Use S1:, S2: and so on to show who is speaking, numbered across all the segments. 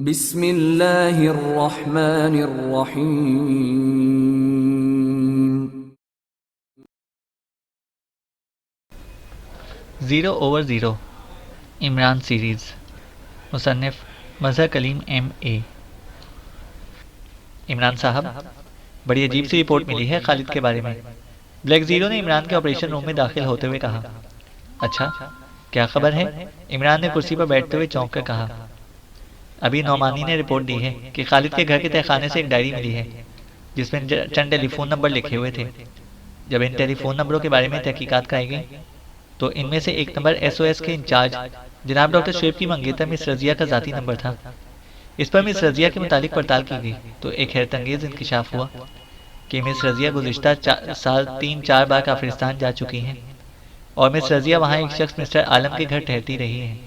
S1: बिस्मिल्लाहिर्रहमानिर्रहीम।
S2: 0/0 Imran series मुसन्निफ़ Mazhar Kaleem MA। Imran साहब, बड़ी अजीब सी रिपोर्ट मिली है खालिद के बारे में। ब्लैक ज़ीरो ने इमरान के ऑपरेशन रूम में दाखिल होते हुए कहा। अच्छा, क्या खबर है? इमरान ने कुर्सी पर बैठते हुए चौंक कर कहा। अभी नौमानी ने रिपोर्ट दी है कि खालिद के घर के तहखाने से एक डायरी मिली है जिसमें चंद टेलीफोन नंबर लिखे हुए थे। जब इन टेलीफोन नंबरों के बारे में तहकीकात कराई गई तो इनमें से एक नंबर SOS के इंचार्ज जनाब डॉक्टर शुएब की मंगेतर मिस रजिया का ज़ाती नंबर था। इस पर मिस रजिया के मुतालिक पड़ताल की गई तो एक हैरतअंगेज़ इंकशाफ हुआ कि मिस रजिया गुज़िश्ता साल 3-4 बार काफिरिस्तान जा चुकी हैं और मिस रजिया वहाँ एक शख्स मिस्टर आलम के घर ठहरती रही हैं।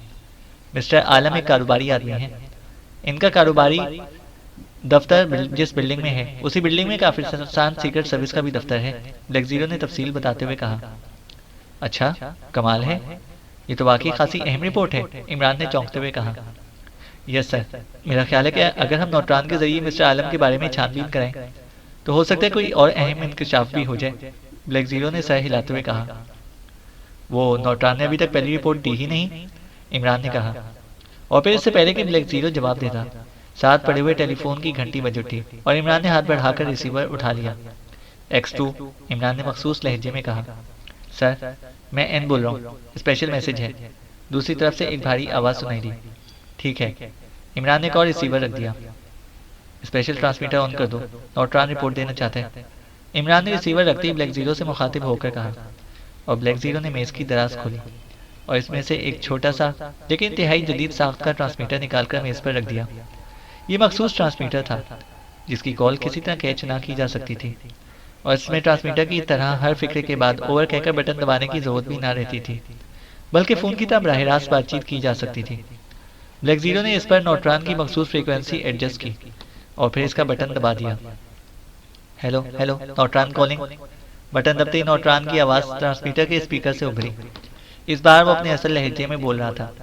S2: मिस्टर आलम एक कारोबारी आदमी हैं। इनका कारोबारी दफ्तर जिस बिल्डिंग में है उसी बिल्डिंग में काफिरिस्तान सीक्रेट सर्विस का भी दफ्तर है। ब्लैक ज़ीरो ने तफसील बताते हुए कहा। अच्छा, कमाल है, ये तो वाकई खासी अहम रिपोर्ट है, इमरान ने चौंकते हुए कहा। यस सर, मेरा ख्याल है कि अगर हम नौटरान के जरिए मिस्टर आलम के बारे में छानबीन करें तो हो सकता है कोई और अहम इंकशाफ भी हो जाए, ब्लैक ज़ीरो ने सर हिलाते हुए कहा। वो नौटरान ने अभी तक पहली रिपोर्ट दी ही नहीं, इमरान ने कहा। और फिर इससे पहले कि ब्लैक ज़ीरो जवाब देता, साथ पड़े हुए टेलीफोन की घंटी बज उठी और इमरान ने हाथ बढ़ाकर रिसीवर उठा लिया। X2, इमरान ने मखसूस लहजे में कहा। सर, मैं एन बोल रहा हूँ, स्पेशल मैसेज है। दूसरी तरफ से एक भारी आवाज़ सुनाई दी। ठीक है, इमरान ने एक और रिसीवर रख दिया। स्पेशल ट्रांसमीटर ऑन कर दो, नौटरान रिपोर्ट देना चाहते हैं, इमरान ने रिसीवर रखते ही ब्लैक ज़ीरो से मुखातिब होकर कहा। और ब्लैक ज़ीरो ने मेज़ की दराज खोली और इसमें से एक छोटा सा लेकिन इंतहाई जदीद साख्त का ट्रांसमीटर निकालकर मेज़ पर रख दिया। ये मखसूस ट्रांसमीटर था जिसकी कॉल किसी तरह कैच ना की जा सकती थी और इसमें ट्रांसमीटर की तरह हर फिक्रे के बाद ओवर कहकर बटन दबाने की जरूरत भी ना रहती थी, बल्कि फ़ोन की तरह बराह रास्त बातचीत की जा सकती थी। ब्लैक ज़ीरो ने इस पर नौटरान की मखसूस फ्रीक्वेंसी एडजस्ट की और फिर इसका बटन दबा दिया। हेलो हेलो, नौटरान कॉलिंग। बटन दबते ही नौटरान की आवाज़ ट्रांसमीटर के स्पीकर से उभरी। इस बार वो अपने असल लहजे में बोल रहा था।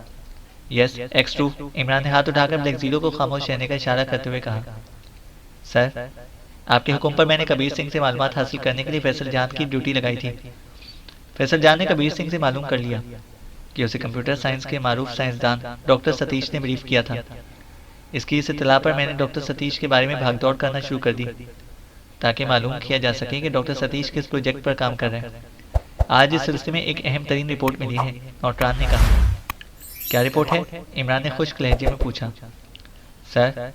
S2: यस X2, इमरान ने हाथ उठाकर ब्लैक ज़ीरो को खामोश रहने का इशारा करते हुए कहा। सर, आपके हुक्म पर मैंने कबीर सिंह से मालूमात हासिल करने के लिए फैसल जान की ड्यूटी लगाई थी। फैसल जान ने कबीर सिंह से मालूम कर लिया कि उसे कंप्यूटर साइंस के मारूफ साइंसदान डॉक्टर सतीश ने ब्रीफ किया था। इसकी इस इत्तला पर मैंने डॉक्टर सतीश के बारे में भागदौड़ करना शुरू कर दी ताकि मालूम किया जा सके कि डॉक्टर सतीश किस प्रोजेक्ट पर काम कर रहे हैं। आज इस सिलसिले में एक अहम तरीन रिपोर्ट मिली है, नौटरान ने कहा। क्या रिपोर्ट है? इमरान ने खुश्क लहजे में पूछा। सर,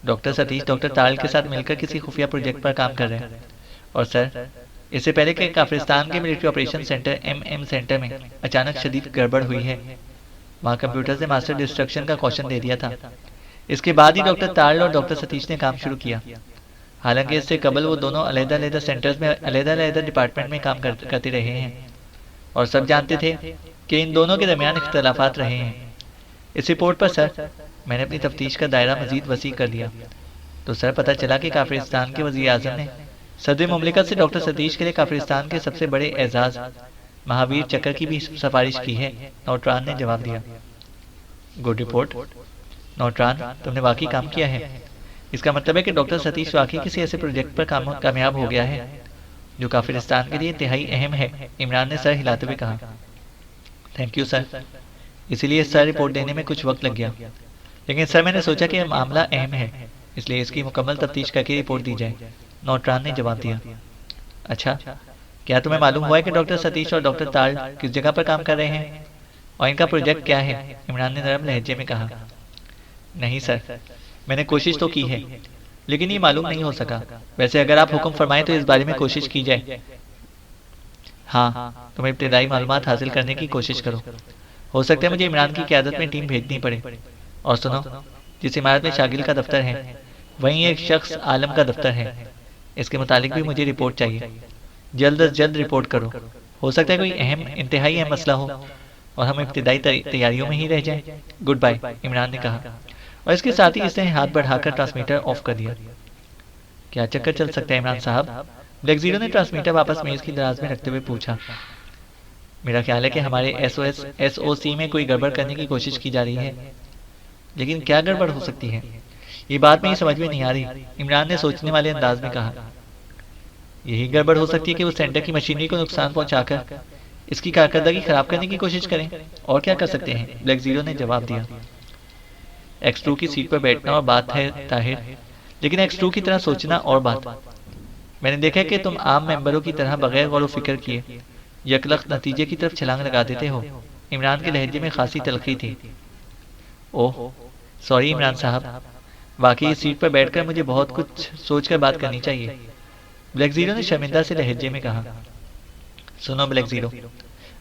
S2: डॉक्टर सतीश डॉक्टर ताल के साथ मिलकर किसी खुफिया प्रोजेक्ट पर काम कर रहे हैं और सर, इससे पहले कि काफिरिस्तान के military operation centre MM centre में अचानक शदीद गड़बड़ हुई है। वहाँ कंप्यूटर से मास्टर डिस्ट्रक्शन का क्वेश्चन दे दिया था। इसके बाद ही डॉक्टर ताल और डॉक्टर सतीश ने काम शुरू किया। हालांकि इससे कबल वो दोनों अलग-अलग सेंटर्स में अलग-अलग डिपार्टमेंट में काम करते रहे हैं और सब जानते थे कि इन दोनों के दरमियान इख्तलाफात रहे हैं। इस रिपोर्ट पर सर, मैंने अपनी तफ्तीश का दायरा मजीद वसी कर दिया तो सर पता चला कि काफिरिस्तान के वज़ीर आज़म ने सदर मुमलिकत से डॉक्टर सतीश के लिए काफिरिस्तान के सबसे बड़े एजाज महावीर चक्र की भी सिफारिश की है, नौटरान ने जवाब दिया। गुड रिपोर्ट नौटरान, तुमने वाकई काम किया है। इसका मतलब है कि डॉक्टर सतीश वाकई किसी ऐसे प्रोजेक्ट पर कामयाब हो गया है जो काफिरिस्तान के लिए इंतहाई अहम है, इमरान ने सर हिलाते हुए कहा। थैंक यू सर, इसीलिए सर रिपोर्ट देने में कुछ वक्त लग गया, लेकिन सर मैंने सोचा कि यह मामला अहम है इसलिए इसकी मुकम्मल तफ्तीश करके रिपोर्ट दी जाए, नौटरान ने जवाब दिया। अच्छा, क्या तुम्हें मालूम हुआ है कि डॉक्टर सतीश और डॉक्टर ताल किस जगह पर काम कर रहे हैं और इनका प्रोजेक्ट क्या है? इमरान ने नरम लहजे में कहा। नहीं सर, मैंने कोशिश तो की है लेकिन ये मालूम नहीं हो सका। वैसे अगर आप हुक्म फरमाएं तो इस बारे में कोशिश की जाए। हाँ, तुम इब्तिदाई मालूमात हासिल करने की कोशिश करो। हो सकता है मुझे इमरान की क़यादत में टीम भेजनी पड़े। और सुनो, जिस इमारत में शागिल का दफ्तर है वहीं एक शख्स आलम का दफ्तर है। इसके मुतालिक भी मुझे रिपोर्ट चाहिए। जल्द अज जल्द रिपोर्ट करो। हो सकता है कोई इंतहाई अहम मसला हो और हम इब्तिदाई तैयारियों में ही रह जाएं। गुड बाय, इमरान ने कहा और इसके साथ ही इसने हाथ बढ़ाकर ट्रांसमीटर ऑफ कर दिया। क्या चक्कर चल सकता है इमरान साहब? ब्लैक ज़ीरो ने ट्रांसमीटर वापस मेज़ की दराज में रखते हुए पूछा। मेरा ख्याल है कि हमारे SOC में कोई गड़बड़ करने की कोशिश की जा रही है। लेकिन क्या गड़बड़ हो सकती है? ये बात में ही समझ में नहीं आ रही, इमरान ने सोचने वाले अंदाज में कहा। यही गड़बड़ हो सकती है कि वो सेंटर की मशीनरी को नुकसान पहुंचाकर इसकी कारकर्दगी खराब करने की कोशिश करें। और क्या कर सकते हैं? ब्लैक जीरो ने जवाब दिया। X2 की सीट पर बैठना और बात है ताहिर, लेकिन X2 की तरह सोचना और बात। मैंने देखा कि तुम आम मेंबरों की तरह बगैर गौर फिक्र किए यकलख नतीजे की तरफ छलांग लगा देते हो। इमरान के लहजे में खासी तलखी थी। ओह सॉरी इमरान साहब, वाकई इस सीट पर बैठकर मुझे बहुत कुछ सोचकर बात करनी चाहिए, ब्लैक जीरो ने शर्मिंदा से लहजे में कहा। सुनो ब्लैक जीरो,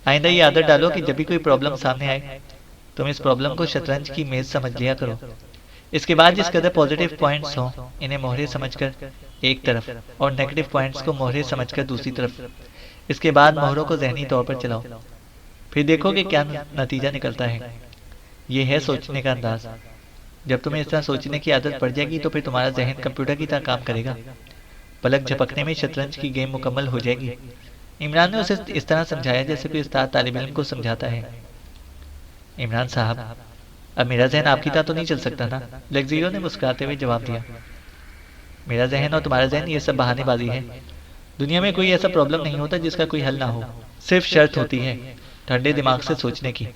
S2: आइंदा ये आदत डालो कि जब भी कोई प्रॉब्लम सामने आए तुम इस प्रॉब्लम को शतरंज की मेज समझ लिया करो। इसके बाद जिस कदर पॉजिटिव पॉइंट्स हों इन्हें मोहरे समझकर एक तरफ और नेगेटिव पॉइंट्स को मोहरे समझकर दूसरी तरफ, इसके बाद मोहरों को जहनी तौर पर चलाओ, फिर देखो कि क्या नतीजा निकलता है। ये है सोचने का अंदाज। जब तुम्हें इस तरह सोचने की आदत पड़ जाएगी तो फिर तुम्हारा जहन कंप्यूटर की तरह काम करेगा। पलक झपकने में शतरंज की गेम मुकम्मल हो जाएगी। इमरान ने उसे इस तरह समझाया जैसे कोई उस्ताद तालिब इल्म को समझाता है। इमरान साहब, अब मेरा जहन आपकी तरह तो नहीं चल सकता ना? ब्लैक जीरो ने मुस्कुराते हुए जवाब दिया। मेरा जहन और तुम्हारा जहन ये सब बहानेबाजी है। दुनिया में कोई ऐसा प्रॉब्लम नहीं होता जिसका कोई हल ना हो। सिर्फ शर्त होती है ठंडे दिमाग से सोचने की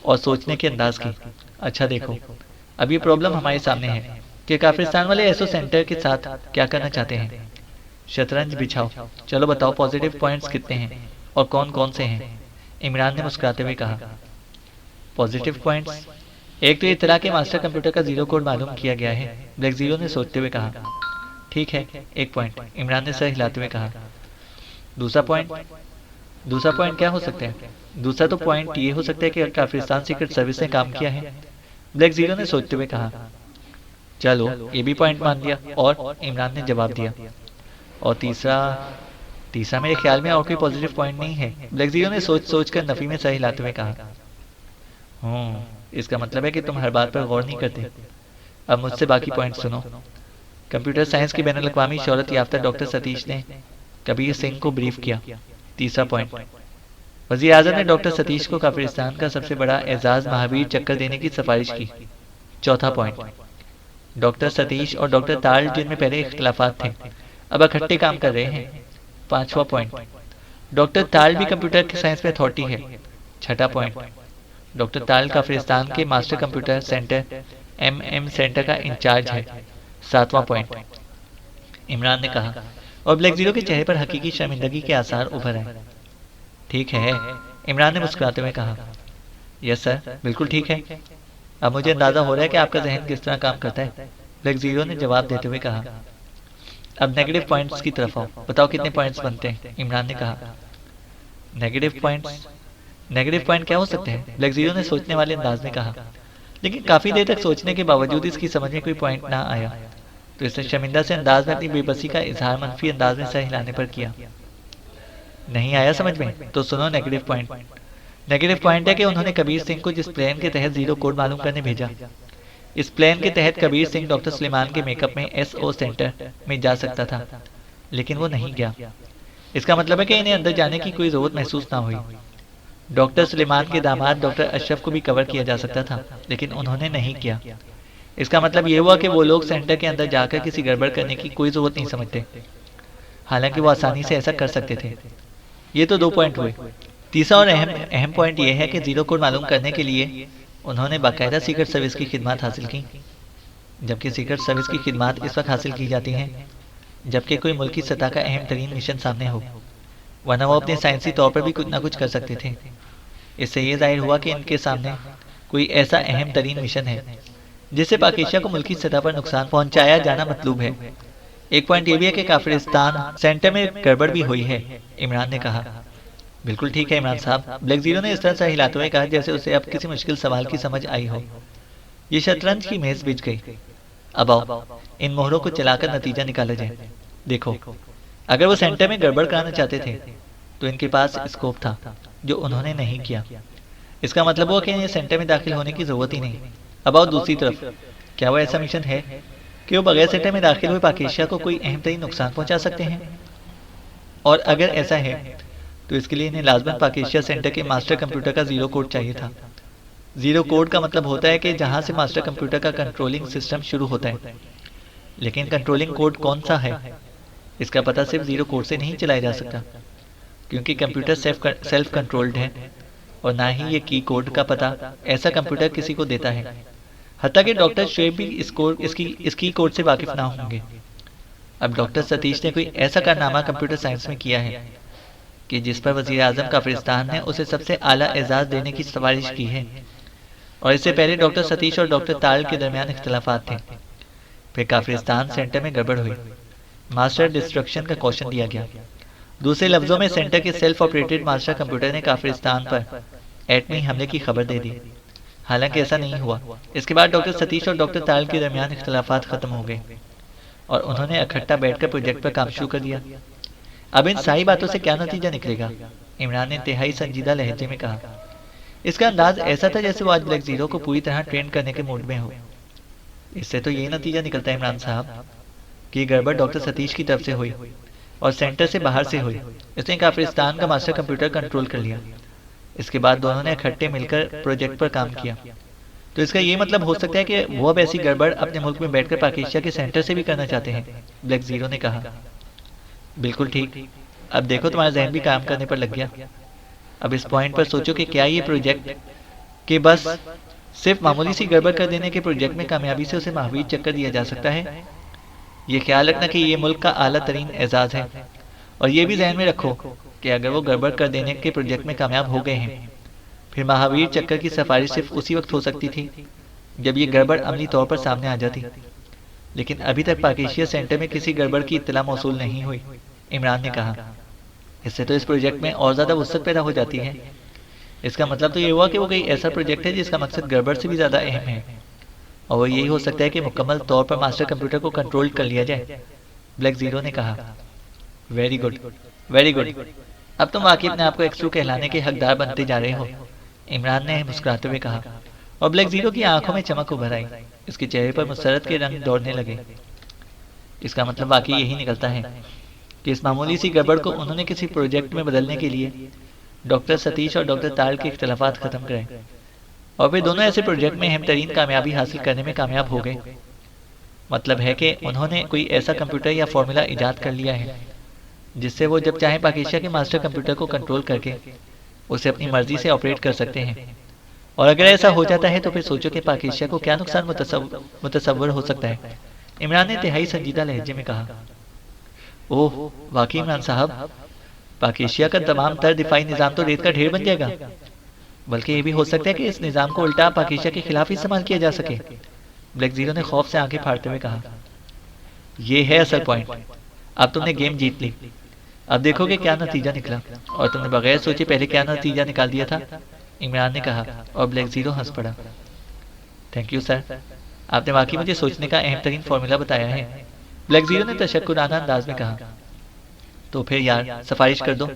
S2: और सोचने के अंदाज की। अच्छा देखो, अब ये प्रॉब्लम हमारे सामने है कि काफिरिस्तान वाले एसओ सेंटर के साथ क्या करना चाहते हैं। शतरंज बिछाओ, चलो बताओ पॉजिटिव पॉइंट्स कितने हैं और कौन कौन से हैं? इमरान ने मुस्कुराते हुए कहा। पॉजिटिव पॉइंट्स, एक तो इत्तला के मास्टर कंप्यूटर का जीरो कोड मालूम किया गया है, ब्लैक जीरो ने सोचते हुए कहा। ठीक है, एक पॉइंट, इमरान ने सर हिलाते हुए कहा। दूसरा पॉइंट? दूसरा पॉइंट क्या हो सकता है? दूसरा तो पॉइंट ये हो सकता है कि काफिरिस्तान सीक्रेट सर्विस ने काम किया है, ब्लैक जीरो ने सोचते हुए कहा। चलो ये भी पॉइंट मान लिया, और इमरान ने जवाब दिया। और तीसरा? तीसरा मेरे ख्याल में और कोई पॉजिटिव पॉइंट नहीं है, ब्लैक जीरो ने सोच सोच कर नफी में सर हिलाते हुए कहा। इसका मतलब है कि तुम हर बात पर गौर नहीं करते। अब मुझसे बाकी पॉइंट सुनो। कंप्यूटर साइंस की बैनुल अक़वामी शोहरत याफ्ता डॉक्टर सतीश ने कबीर सिंह को ब्रीफ किया। तीसरा पॉइंट, वज़ीर आज़म ने डॉक्टर सतीश को काफिरिस्तान का सबसे बड़ा एजाज महावीर चक्कर देने की सिफारिश की। चौथा पॉइंट, डॉक्टर सतीश और डॉक्टर ताल जिनमें पहले इख्तलाफात थे अब इकट्ठे काम कर रहे हैं। पांचवा पॉइंट, डॉक्टर ताल भी कंप्यूटर की साइंस में अथॉरिटी है। छठा पॉइंट, डॉक्टर ताल काफिरिस्तान के master computer centre MM centre का इंचार्ज है। सातवां पॉइंट, इमरान ने कहा, और ब्लैक जीरो के चेहरे पर हकीकी शर्मिंदगी के आसार उभर आए। ठीक है, इमरान ने मुस्कुराते हुए कहा। यस सर, बिल्कुल ठीक है। अब मुझे अंदाजा हो रहा है कि आपका जहन किस तरह काम करता है, ब्लैक जीरो ने जवाब देते हुए कहा। अब नेगेटिव पॉइंट्स की तरफ आओ, बताओ कितने पॉइंट्स बनते हैं? इमरान ने कहा। Negative points? नेगेटिव पॉइंट क्या हो सकते हैं? ब्लैक जीरो ने सोचने वाले अंदाज में कहा। लेकिन काफी देर तक सोचने के बावजूद इसकी समझ में कोई पॉइंट ना आया, तो इसने शर्मिंदा से अंदाज में अपनी बेबसी का इजहार मनफी अंदाज में सर हिलाने पर किया। नहीं आया समझ में? तो सुनो नेगेटिव पॉइंट। नेगेटिव पॉइंट है कि उन्होंने कबीर सिंह को जिस प्लान के तहत जीरो कोड मालूम करने भेजा, इस प्लान के तहत कबीर सिंह डॉक्टर सुलेमान के मेकअप में SO सेंटर में जा सकता था, लेकिन वो नहीं गया। इसका मतलब है कि इन्हें अंदर जाने की कोई जरूरत महसूस ना हुई। डॉक्टर सुलेमान के दामाद डॉक्टर अशरफ को भी कवर किया जा सकता था, लेकिन उन्होंने नहीं किया। इसका मतलब ये हुआ कि वो लोग सेंटर के अंदर जाकर किसी गड़बड़ करने की कोई जरूरत नहीं समझते, हालांकि वो आसानी से ऐसा कर सकते थे। ये तो 2 पॉइंट हुए। तीसरा और अहम पॉइंट ये है कि जीरो कोड मालूम करने के लिए उन्होंने बाकायदा सीक्रेट सर्विस की खिदमत हासिल की, जबकि सीक्रेट सर्विस की खिदमत इस वक्त हासिल की जाती हैं जबकि कोई मुल्की सतह का अहम तरीन मिशन सामने हो, वरना वो अपने साइंसी तौर पर भी कुछ ना कुछ कर सकते थे। इससे ये जाहिर हुआ कि इनके सामने कोई ऐसा अहम तरीन मिशन है जिससे पाकिस्तान को मुल्की सतह पर नुकसान पहुंचाया जाना मतलूब है। एक पॉइंट ये भी है कि काफिरिस्तान सेंटर में गड़बड़ भी हुई है, इमरान ने कहा। बिल्कुल ठीक है इमरान साहब, ब्लैक जीरो ने इस तरह से हिलाते हुए कहा जैसे उसे अब किसी मुश्किल सवाल की समझ आई हो। ये शतरंज की मेज बिछ गई। अब आओ इन मोहरों को चलाकर नतीजा निकाला जाए। देखो, अगर वो सेंटर में गड़बड़ कराना चाहते थे तो इनके पास स्कोप था, जो उन्होंने नहीं किया। इसका मतलब हुआ कि इन्हें सेंटर में दाखिल होने की जरूरत ही नहीं। अब आओ दूसरी तरफ, क्या वो ऐसा मिशन है कि वो बगैर सेंटर में दाखिल हुए पाकिस्तान को कोई अहम तरीन नुकसान पहुंचा सकते हैं? और अगर ऐसा है तो इसके लिए इन्हें लाजमन पाकिस्तान सेंटर के मास्टर कंप्यूटर का जीरो कोड चाहिए था। जीरो कोड का मतलब होता है कि जहां से मास्टर कंप्यूटर का कंट्रोलिंग सिस्टम शुरू होता है। लेकिन कंट्रोलिंग कोड कौन सा है, इसका पता सिर्फ जीरो कोड से नहीं चलाया जा सकता, क्योंकि कंप्यूटर सेल्फ कंट्रोल्ड है, और ना ही ये की कोड का पता ऐसा कंप्यूटर किसी को देता है। हत्ता कि डॉक्टर शुएब भी इस की कोड से वाकिफ ना होंगे। अब डॉक्टर सतीश ने कोई ऐसा कारनामा कंप्यूटर साइंस में किया है कि जिस पर वजीर आजम काफिरिस्तान ने उसे सबसे आला एजाज देने की सिफारिश की है। और इससे पहले डॉक्टर सतीश और डॉक्टर ताल के दरमियान इख्तलाफात थे। फिर काफिरिस्तान सेंटर में गड़बड़ हुई, मास्टर डिस्ट्रक्शन का क्वेश्चन दिया गया। दूसरे लफ्जों में सेंटर के सेल्फ ऑपरेटेड मास्टर कंप्यूटर ने काफिरिस्तान पर एटमी हमले की खबर दे दी। हालांकि ऐसा नहीं हुआ। इसके बाद डॉक्टर सतीश और डॉक्टर ताल के दरमियान इख्तलाफात खत्म हो गए और उन्होंने इकट्ठा बैठकर प्रोजेक्ट पर काम शुरू कर दिया। अब इन सारी बातों से क्या नतीजा निकलेगा, इमरान ने इंतहाई संजीदा लहजे में कहा। इसका अंदाज ऐसा था जैसे वो आज ब्लैक जीरो को पूरी तरह ट्रेन करने के मूड में हो। इससे तो यही नतीजा निकलता है इमरान साहब कि गड़बड़ डॉक्टर सतीश की तरफ से हुई और सेंटर से बाहर से हुई। इसने काफिरिस्तान का मास्टर कंप्यूटर कंट्रोल कर लिया। इसके बाद दोनों ने इकट्ठे मिलकर प्रोजेक्ट पर काम किया। तो इसका ये मतलब हो सकता है कि वो अब ऐसी गड़बड़ अपने मुल्क में बैठकर पाकिस्तान के सेंटर से भी करना चाहते हैं, ब्लैक जीरो ने कहा। बिल्कुल ठीक। अब देखो तुम्हारा जहन भी काम करने पर लग गया। अब इस पॉइंट पर सोचो कि क्या ये प्रोजेक्ट के बस सिर्फ मामूली सी गड़बड़ कर देने के प्रोजेक्ट में कामयाबी से उसे महावीर चक्कर दिया जा सकता है। ये ख्याल रखना कि ये मुल्क का आला तरीन एजाज है, और ये भी जहन में रखो कि अगर वो गड़बड़ कर देने के प्रोजेक्ट में कामयाब हो गए हैं, फिर महावीर चक्कर की सिफारिश सिर्फ उसी वक्त हो सकती थी जब ये गड़बड़ अमली तौर पर सामने आ जाती। लेकिन अभी तक पाकिस्तान सेंटर में किसी गड़बड़ की इत्तला मौसूल नहीं हुई, इमरान ने कहा। इससे तो इस प्रोजेक्ट में और ज्यादा वसअत पैदा हो जाती है। इसका मतलब तो ये हुआ कि वो कोई ऐसा प्रोजेक्ट है जिसका मकसद गड़बड़ से भी ज्यादा अहम है, और वो यही हो सकता है कि मुकम्मल तौर पर मास्टर कंप्यूटर को कंट्रोल कर लिया जाए, ब्लैक जीरो ने कहा। Very good, very good. अब तुम वाकई अपने आप को एक्सट्रू कहलाने के हकदार बनते जा रहे हो, इमरान ने मुस्कुराते हुए कहा। और ब्लैक जीरो की आंखों में चमक उभर आई। इसके चेहरे पर मुसरत के रंग दौड़ने लगे। इसका मतलब वाकई यही निकलता है कि इस मामूली सी गड़बड़ को उन्होंने किसी प्रोजेक्ट में बदलने के लिए डॉक्टर सतीश और डॉक्टर ताल के इख्तलाफात खत्म कराए, और फिर दोनों ऐसे प्रोजेक्ट में अहम तरीन कामयाबी हासिल करने में कामयाब हो गए। मतलब है कि उन्होंने कोई ऐसा कंप्यूटर या फॉर्मूला इजाद कर लिया है जिससे वो जब चाहे पाकिस्तान के मास्टर कंप्यूटर को कंट्रोल करके उसे अपनी मर्जी से ऑपरेट कर सकते हैं। और अगर ऐसा हो जाता है तो फिर सोचो कि पाकिस्तान को क्या नुकसान मुतसव्वर हो सकता है, इमरान ने तिहाई संजीदा लहजे में कहा। ओह वाकई इमरान साहब, पाकिस्तान का तमाम तर दिफाई निज़ाम तो रेत का ढेर बन जाएगा। बल्कि ये भी हो सकता है कि इस निज़ाम को उल्टा पाकिस्तान के खिलाफ इस्तेमाल किया जा सके, ब्लैक जीरो ने खौफ से आंखें फाड़ते हुए कहा। ये है असल पॉइंट। अब तुमने गेम जीत ली। अब देखोगे क्या नतीजा निकला, और तुमने बगैर सोचे पहले क्या नतीजा निकाल दिया था, इमरान ने कहा। और ब्लैक जीरो हंस पड़ा। थैंक यू सर, आपने वाकई मुझे सोचने का अहम तरीन फॉर्मूला बताया है, ब्लैक जीरो ने तशक्कुराना अंदाज में कहा। तो फिर यार सिफारिश कर दो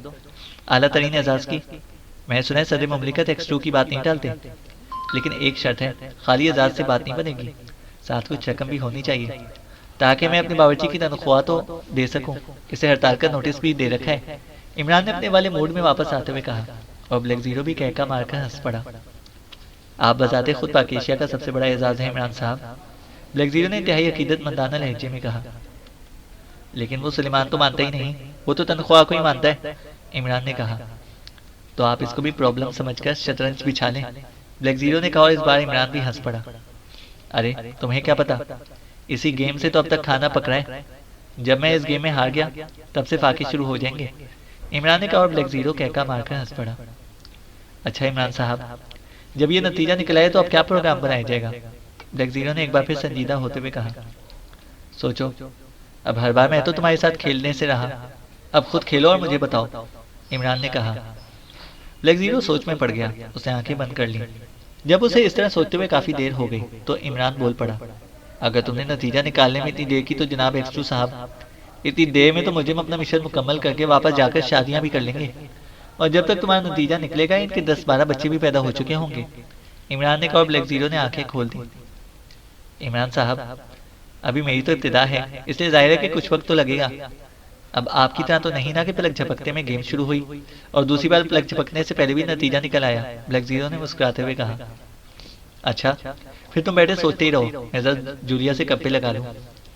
S2: आला तरीन एजाज की। मैं सुना है सदर मुमलिकत एक्स2 की बात नहीं टालते, लेकिन एक शर्त है, खाली एजाज से बात नहीं बनेगी, साथ कुछ रकम भी होनी चाहिए ताकि मैं अपने बावर्ची की तनख्वाह तो दे सकूं। इसे हड़ताल का नोटिस भी दे रखा है, इमरान ने अपने वाले मूड में वापस आते हुए कहा। और ब्लैक जीरो भी कहका मारकर हंस पड़ा। आप बजाते खुद पाकिस्तान का सबसे बड़ा एजाज है इमरान साहब, ब्लैक जीरो ने इंतहाई अकीदतमंदाना लहजे में कहा। लेकिन वो सुलेमान तो मानता ही नहीं, वो तो तनख्वाह को ही मानता है, इमरान ने कहा। तो आप इसको भी प्रॉब्लम समझकर शतरंज बिछा लें, ब्लैक जीरो ने कहा। और इस बार इमरान भी हंस पड़ा। अरे तुम्हें क्या पता, इसी गेम से तो अब तक खाना पक रहा है। जब मैं इस गेम में हार गया तब से फाके शुरू हो जाएंगे, इमरान ने कहा। और ब्लैक जीरो कहका मारकर हंस पड़ा। अच्छा इमरान साहब, जब ये नतीजा निकला है तो अब क्या प्रोग्राम बनाया जाएगा, ब्लैक जीरो ने एक बार फिर संजीदा होते हुए कहा। सोचो, अब हर बार मैं तो तुम्हारे साथ खेलने से रहा, अब खुद खेलो और मुझे बताओ, इमरान ने कहा। ब्लैक जीरो सोच में पड़ गया। उसने आंखें बंद कर ली। जब उसे इस तरह सोचते हुए काफी देर हो गई तो इमरान बोल पड़ा। अगर तुमने नतीजा निकालने में इतनी देर की तो जनाब एक्स2 साहब, इतनी देर में तो मुझे अपना मिशन मुकम्मल करके वापस जाकर शादियां भी कर लेंगे, और जब तक तुम्हारा नतीजा निकलेगा इनके 10-12 बच्चे भी पैदा हो चुके होंगे, इमरान ने कहा। और ब्लैक जीरो ने आंखें खोल दी। इमरान साहब, अभी मेरी तो इब्तिदा है, इसलिए जाहिर है कि कुछ वक्त तो लगेगा। अब आपकी तरह तो नहीं ना कि पलक झपकते में गेम शुरू हुई और दूसरी बार पलक झपकने से पहले भी नतीजा निकल आया, ब्लैक जीरो ने मुस्कुराते हुए कहा। अच्छा, फिर तुम बैठे सोचते ही रहो, मैं जरा जूलिया से गप्पे लगा लूं।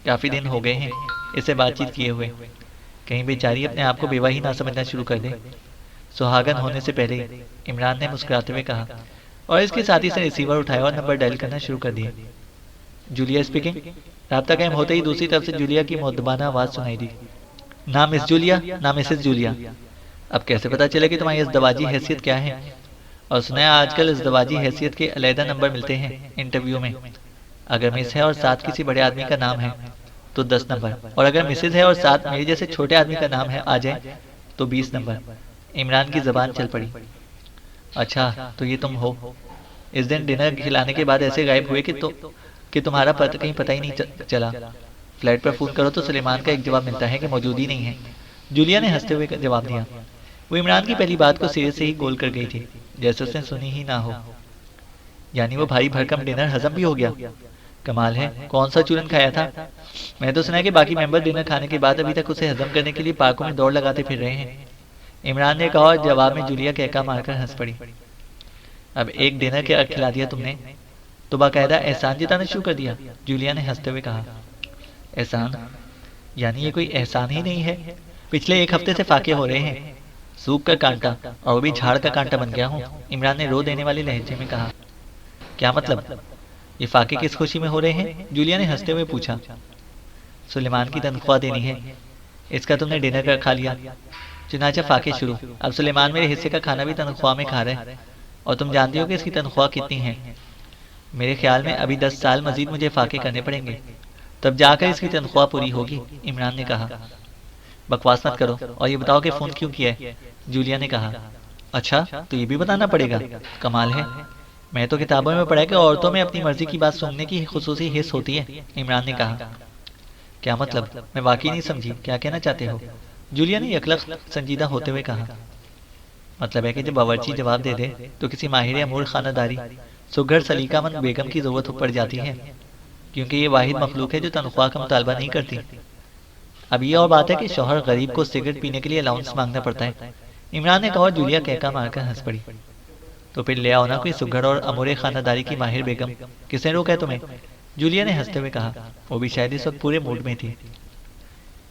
S2: काफी दिन हो गए हैं इससे बातचीत किए हुए। कहीं बेचारी अपने आप को बेवाही ना समझना शुरू कर दे। सुहागन होने से पहले ही, इमरान ने मुस्कुराते हुए कहा, और इसके साथ ही से रिसीवर उठाया और नंबर डायल करना शुरू कर दिया। Julia speaking. राब्ता कायम होते ही दूसरी तरफ से जूलिया की मुद्दबाना आवाज सुनाई दी। ना मिस जूलिया, ना मिसेस जूलिया। अब कैसे पता चले कि तुम्हारी इज़्दवाजी हैसियत क्या है? और सुना है आजकल इज़्दवाजी हैसियत के अलहदा नंबर मिलते हैं इंटरव्यू में। अगर मिस है और साथ किसी बड़े आदमी का नाम है तो 10 नंबर, और अगर मिसेज है और साथ मेरे जैसे छोटे आदमी का नाम है आ जाए तो 20 नंबर। इमरान की जबान चल पड़ी। अच्छा, तो ये तुम हो। इस दिन डिनर खिलाने के बाद ऐसे गायब हुए कि तुम्हारा पता कहीं पता ही नहीं चला। फ्लैट पर फोन करो तो सुलेमान का एक जवाब मिलता है कि मौजूद ही नहीं है। जूलिया ने हंसते हुए जवाब दिया। वो इमरान की पहली बात को सिरे से ही गोल कर गई थी, जैसे उसने सुनी ही ना हो। यानी वो भारी भरकम डिनर हजम भी हो गया। कमाल है, कौन सा चूरन खाया था? मैं तो सुना है कि बाकी मेंबर डिनर खाने के बाद अभी तक उसे हजम करने के लिए पार्कों में दौड़ लगाते फिर रहे हैं। इमरान ने कहा और जवाब में जूलिया कहका मारकर हंस पड़ी। अब एक डिनर क्या खिला दिया तुमने, तो बाकायदा एहसान जताना शुरू कर दिया। जूलिया ने हंसते हुए कहा। एहसान? यानी ये कोई एहसान ही नहीं है। पिछले एक हफ्ते से फाके हो रहे हैं, सूख का कांटा, और वो भी झाड़ का कांटा बन गया हूँ। इमरान ने रो देने वाले लहजे में कहा। क्या मतलब? ये फाके किस खुशी में हो रहे हैं? जूलिया ने हंसते हुए पूछा। सुलेमान की तनख्वाह देनी है, इसका तुमने डिनर कर खा लिया, चुनाचा फाके शुरू। अब सुलेमान मेरे हिस्से का खाना भी तनख्वाह में खा रहे हैं, और तुम जानती हो कि इसकी तनख्वाह कितनी है। मेरे ख्याल में अभी 10 साल मजीद मुझे फाके करने पड़ेंगे, तब जाकर इसकी तनख्वाह पूरी होगी। इमरान ने कहा। बकवास मत करो और ये बताओ कि फोन क्यों किया है? जूलिया ने कहा। अच्छा, तो ये भी बताना पड़ेगा? कमाल है, मैं तो किताबों में पढ़ा है कि औरतों में अपनी मर्जी की बात सुनने की खुसूसी हिस्स होती है। इमरान ने कहा। क्या मतलब? मैं वाकई नहीं समझी, क्या कहना चाहते हो? जूलिया ने यकलक संजीदा होते हुए कहा। मतलब है कि जब बावर्ची जवाब दे दे तो किसी माहिर अमूर खानादारी सुघर सलीकामंद बेगम की जरूरत पड़ जाती है, क्योंकि ये वाहिद मखलूक है जो तनख्वाह का मुतालबा नहीं करती। अब ये और बात है कि शौहर गरीब को सिगरेट पीने के लिए अलाउंस मांगना पड़ता है। इमरान ने कहा और जूलिया कहका मारकर हंस पड़ी। तो फिर ले आओ ना कोई सुघड़ और अमूरे खानादारी की माहिर बेगम, किसने रोका है तुम्हें? जूलिया ने हंसते हुए कहा। वो भी शायद इस वक्त पूरे मूड में थी।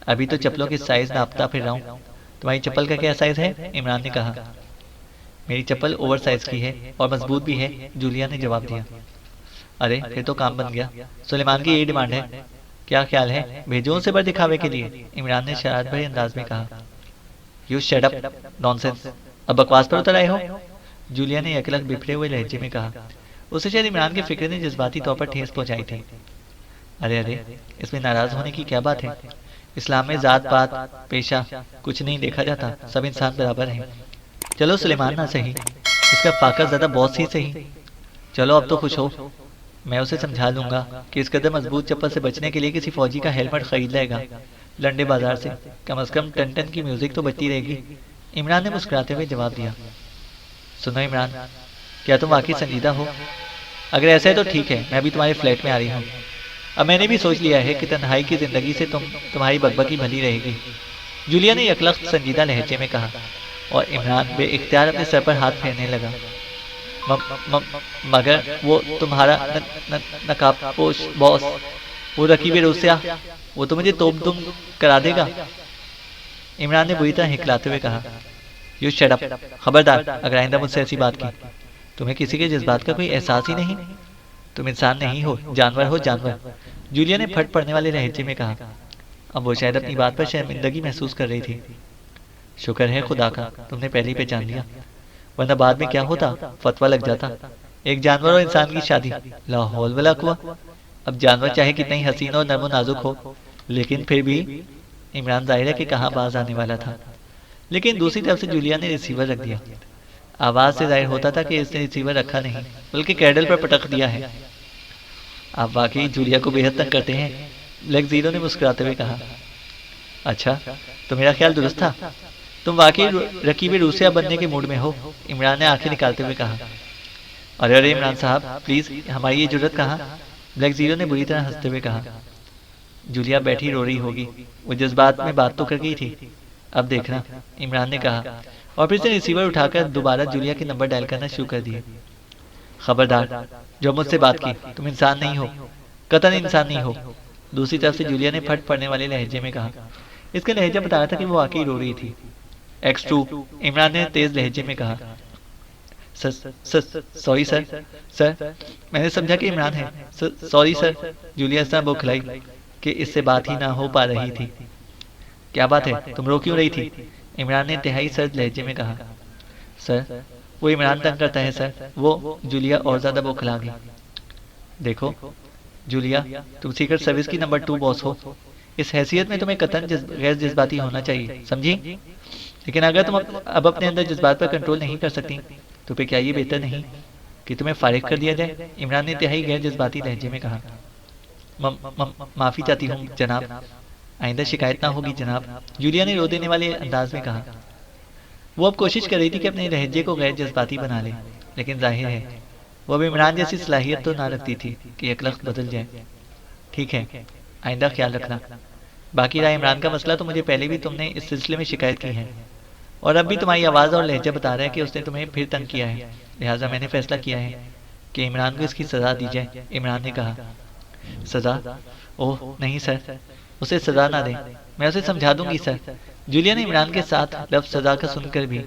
S2: अभी तो चप्पलों की साइज नापता फिर रहा हूँ। तुम्हारी चप्पल का क्या साइज है? इमरान ने कहा। मेरी चप्पल ओवर साइज की है और मजबूत भी है, जूलिया ने जवाब दिया। अरे फिर तो काम बन गया। सुलेमान की यही डिमांड है, क्या ख्याल है? भेजो उसे पर दिखावे के लिए, इमरान ने शरारत भरे अंदाज में कहा। You shut up, nonsense. अब बकवास पर उतर आए हो? जूलिया ने यकलक बिखरे हुए लहजे में कहा। उसे शायद इमरान के फिक्र ने जज्बाती तौर पर ठेस पहुंचाई थी। अरे अरे, इसमें नाराज होने की क्या बात है? इस्लाम में जात पात पेशा कुछ नहीं देखा जाता, सब इंसान बराबर हैं। चलो सुलेमान ना सही, इसका फाका ज्यादा बॉस ही सही। चलो अब तो खुश हो। मैं उसे समझा लूंगा कि इस कदर मजबूत चप्पल से बचने के लिए किसी फौजी का हेलमेट खरीद लेगा लंडे बाजार से। कम से कम टन टन की म्यूजिक तो बजती रहेगी। इमरान ने मुस्कुराते हुए जवाब दिया। सुनो इमरान, क्या तुम वाकई संजीदा हो? अगर ऐसा है तो ठीक है, मैं अभी तुम्हारे फ्लैट में आ रही हूँ। अब मैंने भी सोच लिया है कि तन्हाई की जिंदगी से तुम्हारी बकबकी भली रहेगी, जूलिया ने यकलक संजीदा लहजे में कहा। और इमरान बेइख्तियार अपने सर पर हाथ फेरने लगा। मगर वो तुम्हारा नकाबपोश बॉस, वो रकीब रूसिया, वो तो मुझे तोप दुम करा देगा। इमरान ने बुरी तरह हिकलाते हुए कहा। यू शट अप, खबरदार अगर आइंदा मुझसे ऐसी बात की। तुम्हें किसी के जज्बात का कोई एहसास ही नहीं? तुम इंसान नहीं हो, जानवर हो, जानवर, जूलिया ने फट पड़ने वाले लहजे में कहा। अब वो शायद अपनी बात पर शर्मिंदगी महसूस कर रही थी। शुक्र है खुदा का तुमने पहले ही पहचान लिया, वरना बाद में क्या होता, फतवा लग जाता। एक जानवर और इंसान की शादी, लाहौल वला कुआ। अब जानवर चाहे कितना ही हसीन और नर्मो नाजुक हो, लेकिन फिर भी इमरान जाहिर है कि कहाँ बाज आने वाला था। लेकिन दूसरी तरफ से जूलिया ने रिसीवर रख दिया। आवाज से जाहिर होता था कि इसने रिसीवर रखा नहीं, बल्कि कैडल पर पटक दिया है। आप वाकई जूलिया को बेहद तंग करते हैं, ब्लैक जीरो ने मुस्कुराते हुए कहा। अच्छा, तो मेरा ख्याल दुरुस्त था, तुम वाकई रकीब रूसिया बनने के मूड में हो, इमरान ने आंखें निकालते हुए कहा। अरे अरे इमरान साहब प्लीज, हमारी ये जरूरत कहाँ, ब्लैक जीरो ने बुरी तरह हंसते हुए कहा। जूलिया बैठी रो रही होगी, वो जज्बात में बात तो कर गई थी, अब देखना, इमरान ने कहा, और फिर से रिसीवर उठाकर दोबारा जूलिया के नंबर डायल करना शुरू कर दिए। खबरदार, जो मुझसे बात की, तुम इंसान नहीं हो, कतई इंसान नहीं हो। दूसरी तरफ से जूलिया ने फट पड़ने वाले लहजे में कहा। इसका लहजा बता रहा था कि वो वाकई रो रही थी। X2, इमरान ने तेज लहजे में कहा। Sir sir sorry sir, sir मैंने समझा कि इमरान है। सॉरी सर, जूलिया इस तरह बौखलाई कि इससे बात ही ना हो पा रही थी। क्या बात है, तुम रो क्यों रही थी? इमरान ने इंतहाई सर्द लहजे में कहा। सर वो इमरान तंग करता है सर, वो। जूलिया और ज्यादा बौखला गई। देखो जूलिया, तुम सीक्रेट सर्विस की नंबर 2 बॉस हो। इस हैसियत में तुम्हें कतई गैर जज्बाती होना चाहिए, समझी? लेकिन अगर तुम अब अपने अंदर जज्बात पर कंट्रोल नहीं कर सकती तो फिर क्या ये बेहतर नहीं कि तुम्हें फारिग कर दिया जाए? इमरान ने तिहाई गैर जज्बाती लहजे में कहा। माफी चाहती हूँ जनाब, आइंदा शिकायत ना होगी जनाब, जूलिया ने रो देने वाले अंदाज में कहा। वो अब कोशिश कर रही थी कि अपने लहजे को गैर जज्बाती बना ले, लेकिन जाहिर है वो अब इमरान जैसी सलाहियत तो ना रखती थी कि यकलख्त बदल जाए। ठीक है, आइंदा ख्याल रखना। बाकी रहा इमरान का मसला, तो मुझे पहले भी तुमने इस सिलसिले में शिकायत की है और अब भी तुम्हारी आवाज़ और लहजा बता रहा है कि उसने तुम्हें फिर तंग किया है। लिहाजा मैंने फैसला किया है कि इमरान को इसकी सज़ा दी जाए। इमरान ने कहा। सज़ा? ओह नहीं सर, उसे सज़ा ना दें, मैं उसे समझा दूंगी सर। जूलिया ने इमरान के साथ लफ्ज़ सज़ा का सुनकर भी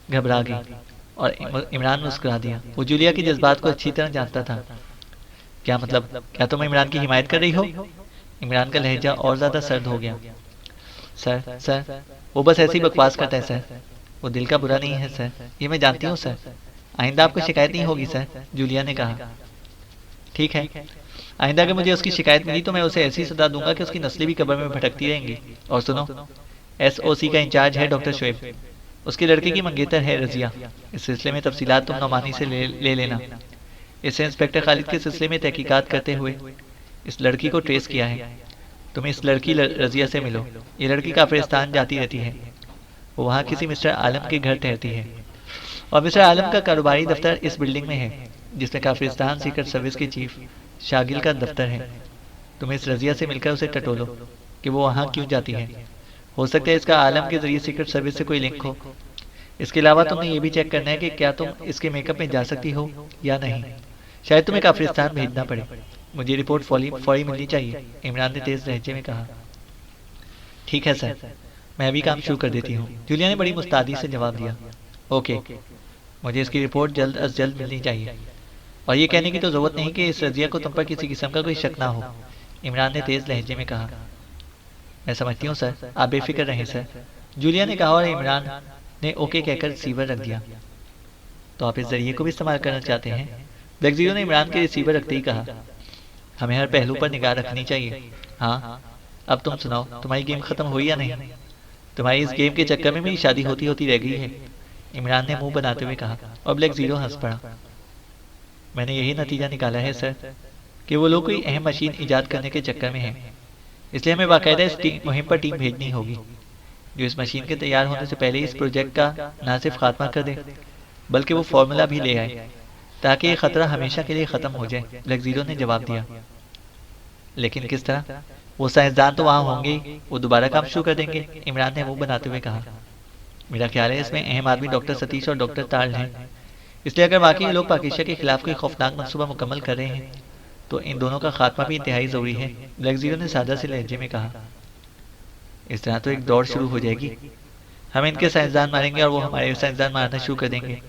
S2: घबरा गई और इमरान मुस्कुरा दिया। वो जूलिया के जज्बात को अच्छी तरह जानता था। क्या मतलब, क्या तुम इमरान की हिमायत कर रही हो? इमरान का लहजा और ज्यादा सर्द हो गया। सर वो बस ऐसी बकवास करता है सर, वो दिल का बुरा नहीं है सर, ये मैं जानती हूँ सर। आइंदा आपको शिकायत नहीं होगी सर, जूलिया ने कहा। ठीक है, आइंदा अगर मुझे उसकी शिकायत मिली तो मैं उसे ऐसी सजा दूंगा कि उसकी नस्लें भी कब्र में भटकती रहेंगी। और सुनो, SOC का इंचार्ज है डॉक्टर शुएब, उसके लड़के की मंगेतर है रजिया। इस सिलसिले में तफसीलात तुम नौमानी से ले लेना। इससे इंस्पेक्टर खालिद के सिलसिले में तहकीकात करते हुए इस लड़की को ट्रेस किया है। तुम इस लड़की रजिया से मिलो। ये लड़की काफिरिस्तान जाती रहती है, वो वहाँ किसी मिस्टर आलम के घर ठहरती है और मिस्टर आलम का कारोबारी दफ्तर इस बिल्डिंग में है जिसमें काफिरिस्तान सीक्रेट सर्विस के चीफ शागिल का दफ्तर है। तुम इस रजिया से मिलकर उसे टटोलो कि वो वहाँ क्यों जाती है। हो सकता है इसका आलम के जरिए सीक्रेट सर्विस से कोई लिंक हो। इसके अलावा तुमने ये भी चेक करना है कि क्या तुम इसके मेकअप में जा सकती हो या नहीं। शायद तुम्हें काफिरिस्तान भेजना पड़े। मुझे रिपोर्ट फौरी मिलनी चाहिए, इमरान ने तेज लहजे में कहा। ठीक है सर, मैं अभी काम शुरू कर देती हूँ, जूलिया ने बड़ी मुस्तादी से जवाब दिया। ओके, मुझे इसकी रिपोर्ट जल्द अज जल्द मिलनी चाहिए। और ये कहने की तो जरूरत नहीं कि इस रजिया को तुम पर किसी किस्म का कोई शक ना हो, इमरान ने तेज लहजे में कहा। मैं समझती हूँ सर, आप बेफिक्र रहें सर, जूलिया ने कहा और इमरान ने ओके कहकर रिसीवर रख दिया। तो आप इस जरिए को भी इस्तेमाल करना चाहते हैं? ब्लैक जीरो ने इमरान के रिसीवर रखते ही कहा। हमें हर पहलू पर निगाह रखनी चाहिए। हाँ, अब तुम सुनाओ, तुम्हारी गेम खत्म हुई या नहीं? तुम्हारी इस गेम के चक्कर में मेरी शादी होती होती रह गई है, इमरान ने मुंह बनाते हुए कहा और ब्लैक जीरो हंस पड़ा। मैंने यही नतीजा निकाला है सर कि वो लोग कोई अहम मशीन ईजाद करने के चक्कर में हैं, इसलिए हमें बाकायदा इस मुहिम पर टीम भेजनी होगी जो इस मशीन के तैयार होने से पहले इस प्रोजेक्ट का ना सिर्फ खात्मा कर दे बल्कि वो फॉर्मूला भी ले आए ताकि ये खतरा हमेशा के लिए खत्म हो जाए, ब्लैक जीरो ने जवाब दिया। लेकिन किस तरह? वो साइंसदान तो वहाँ होंगे, वो दोबारा काम शुरू कर देंगे, इमरान ने मुंह बनाते हुए कहा। मेरा ख्याल है इसमें अहम आदमी डॉक्टर सतीश और डॉक्टर ताल हैं, इसलिए अगर वाकई ये लोग पाकिस्तान के खिलाफ कोई खौफनाक मनसूबा मुकम्मल कर रहे हैं तो इन दोनों का खात्मा भी इंतहाई जरूरी है, ब्लैक जीरो ने सादा से लहजे में कहा। इस तरह तो एक दौड़ शुरू हो जाएगी, हम इनके साइंसदान मारेंगे और वो हमारे साइंसदान मारना शुरू कर देंगे।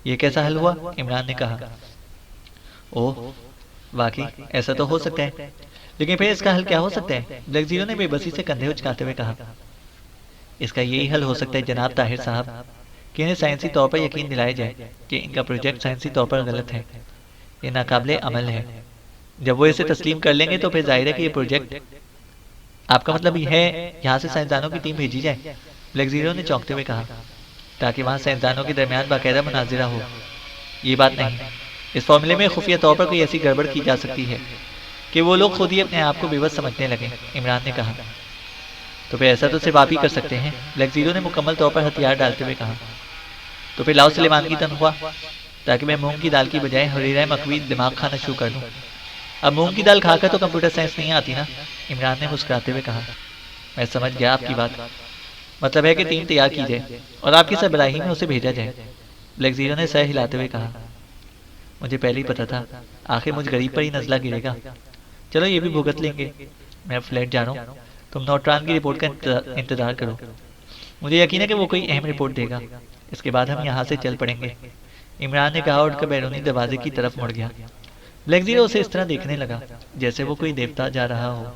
S2: ये कैसा हल हुआ? इमरान ने कहा। ओह, वाकई ऐसा तो हो सकता है, लेकिन फिर इसका हल क्या हो सकता है? ब्लैक जीरो ने बेबसी से कंधे उचकाते हुए कहा। इसका यही हल हो सकता है जनाब ताहिर साहब कि इन्हें साइंसी तौर पर यकीन दिलाया जाए कि इनका प्रोजेक्ट साइंसी तौर पर गलत है, ये नाकाबिले अमल है। जब वो इसे तस्लीम कर लेंगे तो फिर जाहिर है कि ये प्रोजेक्ट, आपका मतलब ये है यहाँ से साइंसदानों की टीम भेजी जाए? ब्लैक जीरो ने चौंकते हुए कहा, ताकि वहाँ साइंसदानों के दरमियान बाकायदा मुनाजिरा हो। ये बात नहीं, इस फॉर्मूले में खुफिया तौर पर कोई ऐसी गड़बड़ की जा सकती है कि वो लोग खुद ही अपने आप को बेबस समझने लगे, इमरान ने कहा। तो फिर ऐसा तो सिर्फ आप ही कर सकते हैं, ब्लैक जीरो ने मुकम्मल तौर पर हथियार डालते हुए कहा। तो फिर लाओ सुलेमान की तनख्वाह, ताकि मैं मूंग की दाल की बजाय हरीरा मकवी दिमाग खाना शुरू कर दूं। अब मूंग की दाल खाकर तो कंप्यूटर साइंस नहीं आती ना, इमरान ने मुस्कुराते हुए कहा। मैं समझ गया आपकी बात, मतलब है कि टीम तैयार की जाए और आपकी सरबराही में उसे भेजा जाए, ब्लैक जीरो ने सर हिलाते हुए कहा। मुझे पहले ही पता था, आखिर मुझ गरीब पर ही नजला गिरेगा। चलो ये भी भुगत लेंगे। मैं अब फ्लैट जा रहा हूँ, तुम नौटरान की रिपोर्ट का इंतजार करो। मुझे यकीन है कि वो कोई अहम रिपोर्ट देगा, इसके बाद हम यहाँ से चल पड़ेंगे। इमरान ने कहा और उठकर बैरूनी दरवाजे की तरफ मुड़ गया। ब्लैक जीरो उसे इस तरह देखने लगा जैसे वो कोई देवता जा रहा हो।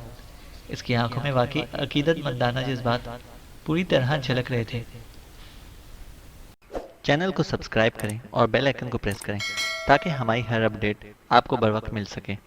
S2: इसकी आंखों में वाकई अकीदतमंदाना जज्बात पूरी तरह झलक रहे थे।
S1: चैनल को सब्सक्राइब करें और बेल आइकन को प्रेस करें ताकि हमारी हर अपडेट आपको बर वक्त मिल सके।